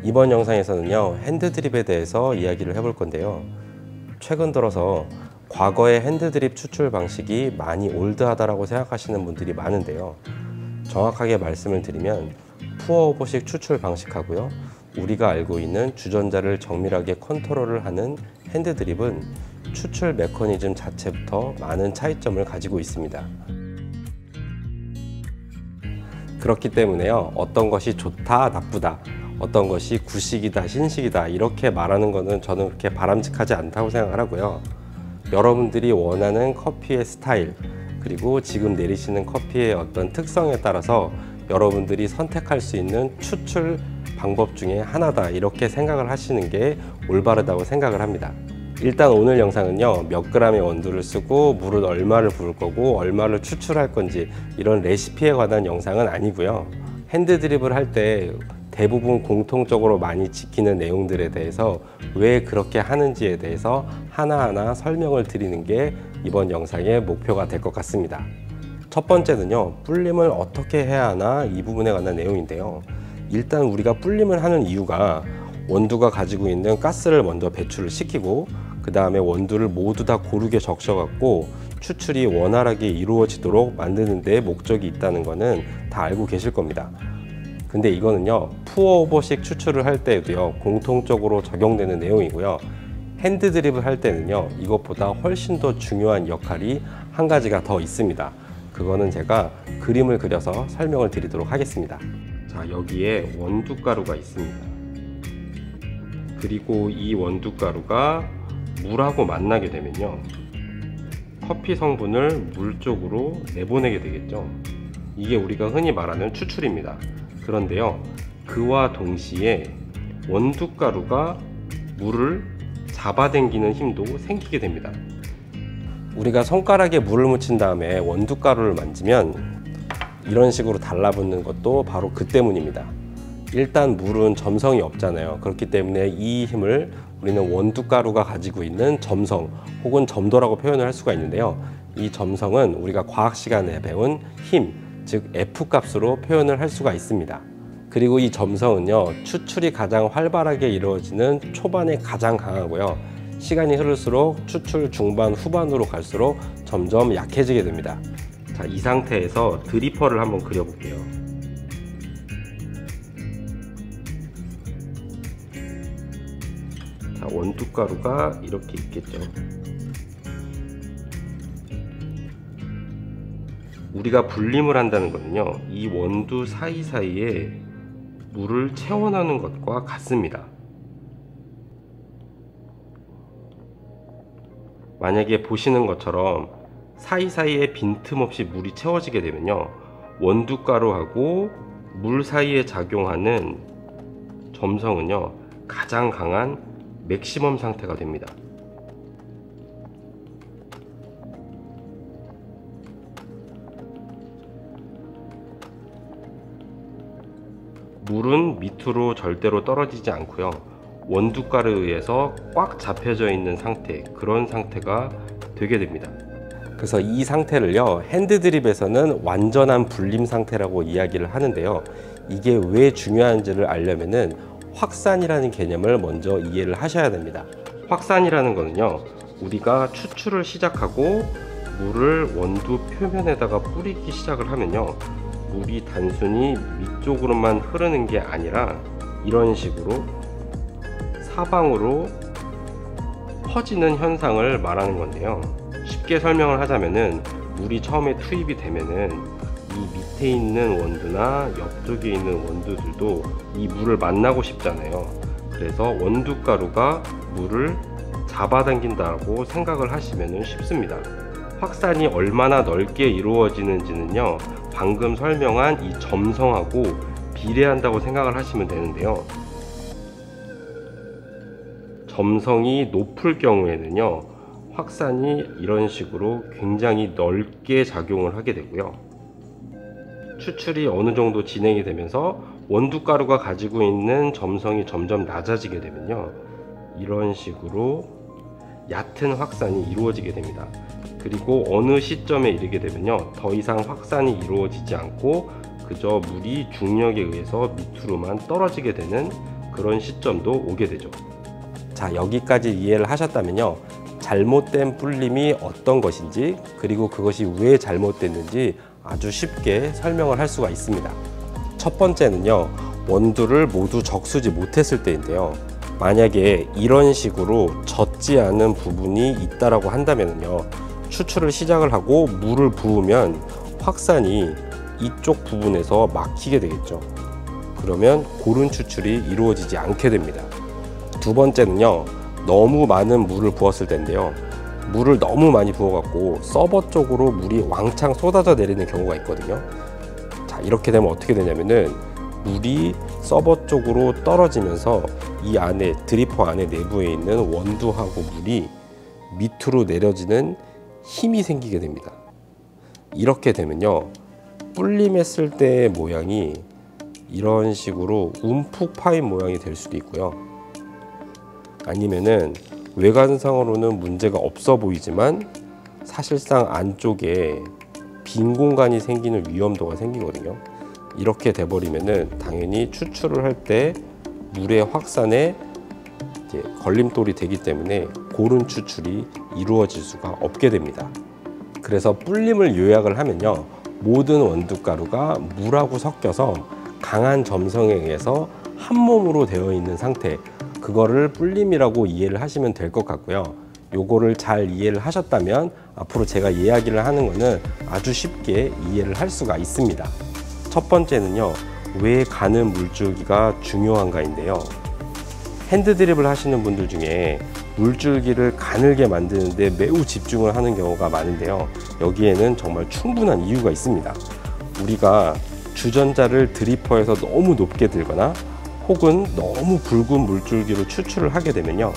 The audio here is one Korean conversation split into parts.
이번 영상에서는요, 핸드드립에 대해서 이야기를 해볼 건데요. 최근 들어서 과거의 핸드드립 추출 방식이 많이 올드하다고 생각하시는 분들이 많은데요. 정확하게 말씀을 드리면 푸어 오버식 추출 방식하고요, 우리가 알고 있는 주전자를 정밀하게 컨트롤을 하는 핸드드립은 추출 메커니즘 자체부터 많은 차이점을 가지고 있습니다. 그렇기 때문에요, 어떤 것이 좋다, 나쁘다, 어떤 것이 구식이다, 신식이다 이렇게 말하는 것은 저는 그렇게 바람직하지 않다고 생각을 하고요. 여러분들이 원하는 커피의 스타일, 그리고 지금 내리시는 커피의 어떤 특성에 따라서 여러분들이 선택할 수 있는 추출 방법 중에 하나다, 이렇게 생각을 하시는 게 올바르다고 생각을 합니다. 일단 오늘 영상은요, 몇 그램의 원두를 쓰고 물은 얼마를 부을 거고 얼마를 추출할 건지 이런 레시피에 관한 영상은 아니고요. 핸드드립을 할 때 대부분 공통적으로 많이 지키는 내용들에 대해서 왜 그렇게 하는지에 대해서 하나하나 설명을 드리는 게 이번 영상의 목표가 될 것 같습니다. 첫 번째는요, 불림을 어떻게 해야 하나, 이 부분에 관한 내용인데요. 일단 우리가 불림을 하는 이유가 원두가 가지고 있는 가스를 먼저 배출을 시키고 그 다음에 원두를 모두 다 고르게 적셔 갖고 추출이 원활하게 이루어지도록 만드는 데 목적이 있다는 거는 다 알고 계실 겁니다. 근데 이거는요, 푸어 오버식 추출을 할 때에도요 공통적으로 적용되는 내용이고요, 핸드드립을 할 때는요 이것보다 훨씬 더 중요한 역할이 한 가지가 더 있습니다. 그거는 제가 그림을 그려서 설명을 드리도록 하겠습니다. 자, 여기에 원두가루가 있습니다. 그리고 이 원두가루가 물하고 만나게 되면요, 커피 성분을 물 쪽으로 내보내게 되겠죠. 이게 우리가 흔히 말하는 추출입니다. 그런데요, 그와 동시에 원두가루가 물을 잡아당기는 힘도 생기게 됩니다. 우리가 손가락에 물을 묻힌 다음에 원두가루를 만지면 이런 식으로 달라붙는 것도 바로 그 때문입니다. 일단 물은 점성이 없잖아요. 그렇기 때문에 이 힘을 우리는 원두가루가 가지고 있는 점성 혹은 점도라고 표현을 할 수가 있는데요, 이 점성은 우리가 과학 시간에 배운 힘, 즉 F 값으로 표현을 할 수가 있습니다. 그리고 이 점성은요, 추출이 가장 활발하게 이루어지는 초반에 가장 강하고요, 시간이 흐를수록 추출 중반 후반으로 갈수록 점점 약해지게 됩니다. 자, 이 상태에서 드리퍼를 한번 그려볼게요. 자, 원두가루가 이렇게 있겠죠. 우리가 불림을 한다는 것은요, 이 원두 사이사이에 물을 채워넣는 것과 같습니다. 만약에 보시는 것처럼 사이사이에 빈틈없이 물이 채워지게 되면요, 원두가루하고 물 사이에 작용하는 점성은요 가장 강한 맥시멈 상태가 됩니다. 물은 밑으로 절대로 떨어지지 않고요, 원두가루에 의해서 꽉 잡혀져 있는 상태, 그런 상태가 되게 됩니다. 그래서 이 상태를요, 핸드드립에서는 완전한 불림 상태라고 이야기를 하는데요, 이게 왜 중요한지를 알려면은 확산이라는 개념을 먼저 이해를 하셔야 됩니다. 확산이라는 거는요, 우리가 추출을 시작하고 물을 원두 표면에다가 뿌리기 시작을 하면요, 물이 단순히 위쪽으로만 흐르는 게 아니라 이런 식으로 사방으로 퍼지는 현상을 말하는 건데요, 쉽게 설명을 하자면은 물이 처음에 투입이 되면은 이 밑에 있는 원두나 옆쪽에 있는 원두들도 이 물을 만나고 싶잖아요. 그래서 원두가루가 물을 잡아당긴다고 생각을 하시면 쉽습니다. 확산이 얼마나 넓게 이루어지는지는요, 방금 설명한 이 점성하고 비례한다고 생각을 하시면 되는데요, 점성이 높을 경우에는요, 확산이 이런 식으로 굉장히 넓게 작용을 하게 되고요, 추출이 어느 정도 진행이 되면서 원두가루가 가지고 있는 점성이 점점 낮아지게 되면요, 이런 식으로 얕은 확산이 이루어지게 됩니다. 그리고 어느 시점에 이르게 되면요, 더 이상 확산이 이루어지지 않고 그저 물이 중력에 의해서 밑으로만 떨어지게 되는 그런 시점도 오게 되죠. 자, 여기까지 이해를 하셨다면요, 잘못된 불림이 어떤 것인지, 그리고 그것이 왜 잘못됐는지 아주 쉽게 설명을 할 수가 있습니다. 첫 번째는요, 원두를 모두 적수지 못했을 때인데요. 만약에 이런 식으로 젖지 않은 부분이 있다라고 한다면요, 추출을 시작을 하고 물을 부으면 확산이 이쪽 부분에서 막히게 되겠죠. 그러면 고른 추출이 이루어지지 않게 됩니다. 두 번째는요, 너무 많은 물을 부었을 때인데요. 물을 너무 많이 부어갖고 서버 쪽으로 물이 왕창 쏟아져 내리는 경우가 있거든요. 자, 이렇게 되면 어떻게 되냐면은 물이 서버 쪽으로 떨어지면서 이 안에, 드리퍼 안에 내부에 있는 원두하고 물이 밑으로 내려지는 힘이 생기게 됩니다. 이렇게 되면요, 불림했을 때의 모양이 이런 식으로 움푹 파인 모양이 될 수도 있고요. 아니면은 외관상으로는 문제가 없어 보이지만 사실상 안쪽에 빈 공간이 생기는 위험도가 생기거든요. 이렇게 돼버리면은 당연히 추출을 할 때 물의 확산에 이제 걸림돌이 되기 때문에 고른 추출이 이루어질 수가 없게 됩니다. 그래서 불림을 요약을 하면요, 모든 원두가루가 물하고 섞여서 강한 점성에 의해서 한 몸으로 되어 있는 상태, 그거를 불림이라고 이해를 하시면 될 것 같고요. 요거를 잘 이해를 하셨다면 앞으로 제가 이야기를 하는 거는 아주 쉽게 이해를 할 수가 있습니다. 첫 번째는요, 왜 가는 물줄기가 중요한가인데요. 핸드 드립을 하시는 분들 중에 물줄기를 가늘게 만드는데 매우 집중을 하는 경우가 많은데요. 여기에는 정말 충분한 이유가 있습니다. 우리가 주전자를 드리퍼에서 너무 높게 들거나 혹은 너무 굵은 물줄기로 추출을 하게 되면요,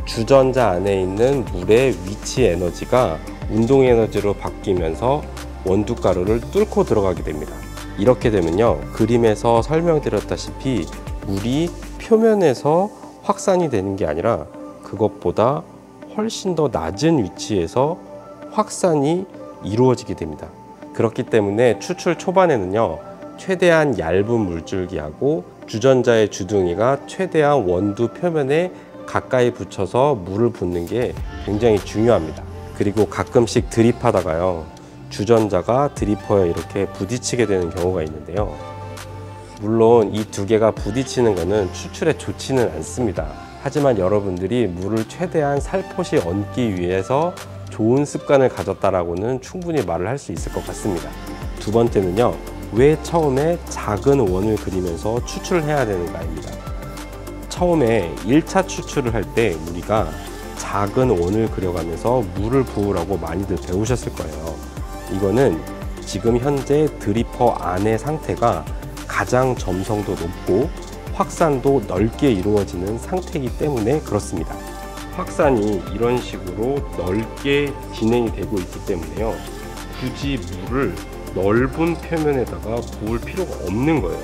주전자 안에 있는 물의 위치 에너지가 운동 에너지로 바뀌면서 원두가루를 뚫고 들어가게 됩니다. 이렇게 되면요, 그림에서 설명드렸다시피 물이 표면에서 확산이 되는 게 아니라 그것보다 훨씬 더 낮은 위치에서 확산이 이루어지게 됩니다. 그렇기 때문에 추출 초반에는요, 최대한 얇은 물줄기하고 주전자의 주둥이가 최대한 원두 표면에 가까이 붙여서 물을 붓는 게 굉장히 중요합니다. 그리고 가끔씩 드립하다가요, 주전자가 드리퍼에 이렇게 부딪히게 되는 경우가 있는데요. 물론 이 두 개가 부딪히는 것은 추출에 좋지는 않습니다. 하지만 여러분들이 물을 최대한 살포시 얹기 위해서 좋은 습관을 가졌다라고는 충분히 말을 할 수 있을 것 같습니다. 두 번째는요, 왜 처음에 작은 원을 그리면서 추출을 해야 되는가입니다. 처음에 1차 추출을 할 때 우리가 작은 원을 그려가면서 물을 부으라고 많이들 배우셨을 거예요. 이거는 지금 현재 드리퍼 안의 상태가 가장 점성도 높고 확산도 넓게 이루어지는 상태이기 때문에 그렇습니다. 확산이 이런 식으로 넓게 진행이 되고 있기 때문에요, 굳이 물을 넓은 표면에다가 부을 필요가 없는 거예요.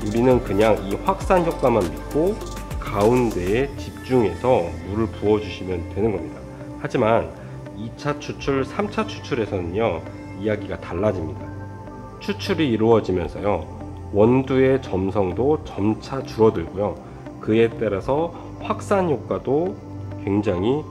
우리는 그냥 이 확산 효과만 믿고 가운데에 집중해서 물을 부어주시면 되는 겁니다. 하지만 2차 추출, 3차 추출에서는요, 이야기가 달라집니다. 추출이 이루어지면서요, 원두의 점성도 점차 줄어들고요, 그에 따라서 확산 효과도 굉장히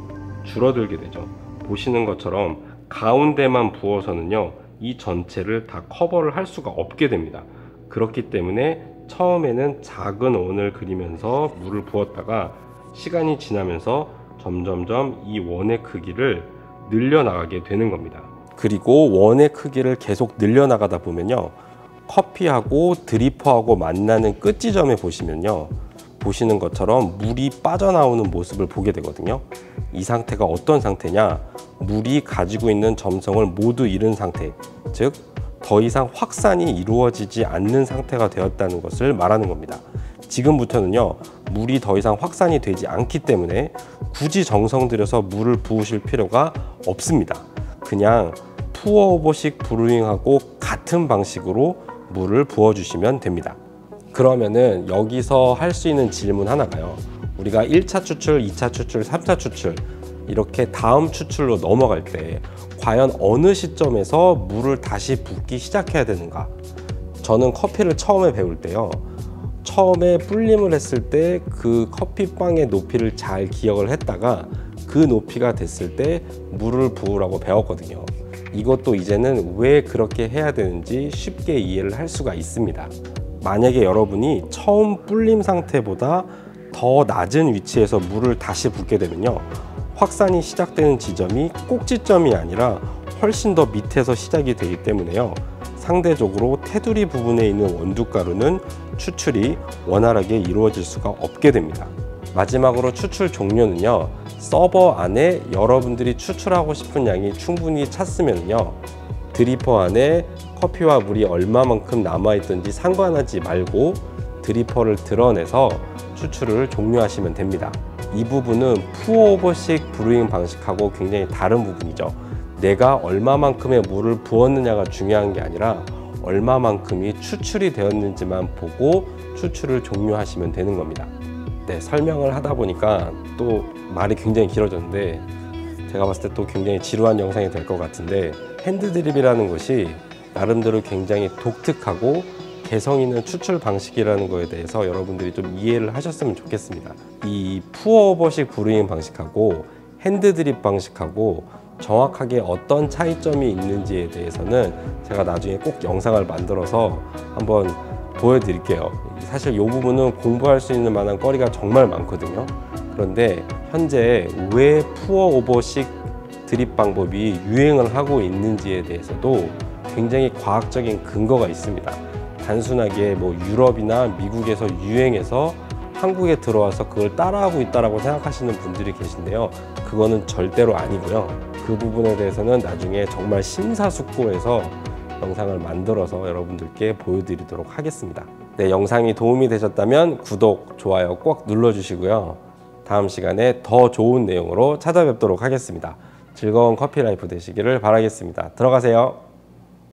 줄어들게 되죠. 보시는 것처럼 가운데만 부어서는요, 이 전체를 다 커버를 할 수가 없게 됩니다. 그렇기 때문에 처음에는 작은 원을 그리면서 물을 부었다가 시간이 지나면서 점점점 이 원의 크기를 늘려나가게 되는 겁니다. 그리고 원의 크기를 계속 늘려나가다 보면요, 커피하고 드리퍼하고 만나는 끝 지점에 보시면요, 보시는 것처럼 물이 빠져나오는 모습을 보게 되거든요. 이 상태가 어떤 상태냐, 물이 가지고 있는 점성을 모두 잃은 상태, 즉 더 이상 확산이 이루어지지 않는 상태가 되었다는 것을 말하는 겁니다. 지금부터는요, 물이 더 이상 확산이 되지 않기 때문에 굳이 정성 들여서 물을 부으실 필요가 없습니다. 그냥 투어오버식 브루잉하고 같은 방식으로 물을 부어주시면 됩니다. 그러면은 여기서 할 수 있는 질문 하나가요, 우리가 1차 추출, 2차 추출, 3차 추출 이렇게 다음 추출로 넘어갈 때 과연 어느 시점에서 물을 다시 붓기 시작해야 되는가? 저는 커피를 처음에 배울 때요, 처음에 불림을 했을 때 그 커피빵의 높이를 잘 기억을 했다가 그 높이가 됐을 때 물을 부으라고 배웠거든요. 이것도 이제는 왜 그렇게 해야 되는지 쉽게 이해를 할 수가 있습니다. 만약에 여러분이 처음 불림 상태보다 더 낮은 위치에서 물을 다시 붓게 되면요, 확산이 시작되는 지점이 꼭지점이 아니라 훨씬 더 밑에서 시작이 되기 때문에요, 상대적으로 테두리 부분에 있는 원두가루는 추출이 원활하게 이루어질 수가 없게 됩니다. 마지막으로 추출 종료는요, 서버 안에 여러분들이 추출하고 싶은 양이 충분히 찼으면요, 드리퍼 안에 커피와 물이 얼마만큼 남아있든지 상관하지 말고 드리퍼를 드러내서 추출을 종료하시면 됩니다. 이 부분은 푸어오버식 브루잉 방식하고 굉장히 다른 부분이죠. 내가 얼마만큼의 물을 부었느냐가 중요한 게 아니라 얼마만큼이 추출이 되었는지만 보고 추출을 종료하시면 되는 겁니다. 네, 설명을 하다 보니까 또 말이 굉장히 길어졌는데 제가 봤을 때 또 굉장히 지루한 영상이 될 것 같은데, 핸드드립이라는 것이 나름대로 굉장히 독특하고 개성 있는 추출 방식이라는 거에 대해서 여러분들이 좀 이해를 하셨으면 좋겠습니다. 이 푸어오버식 브루잉 방식하고 핸드드립 방식하고 정확하게 어떤 차이점이 있는지에 대해서는 제가 나중에 꼭 영상을 만들어서 한번 보여드릴게요. 사실 이 부분은 공부할 수 있는 만한 거리가 정말 많거든요. 그런데 현재 왜 푸어오버식 드립 방법이 유행을 하고 있는지에 대해서도 굉장히 과학적인 근거가 있습니다. 단순하게 뭐 유럽이나 미국에서 유행해서 한국에 들어와서 그걸 따라하고 있다고 생각하시는 분들이 계신데요, 그거는 절대로 아니고요. 그 부분에 대해서는 나중에 정말 심사숙고해서 영상을 만들어서 여러분들께 보여드리도록 하겠습니다. 네, 영상이 도움이 되셨다면 구독, 좋아요 꼭 눌러주시고요. 다음 시간에 더 좋은 내용으로 찾아뵙도록 하겠습니다. 즐거운 커피 라이프 되시기를 바라겠습니다. 들어가세요.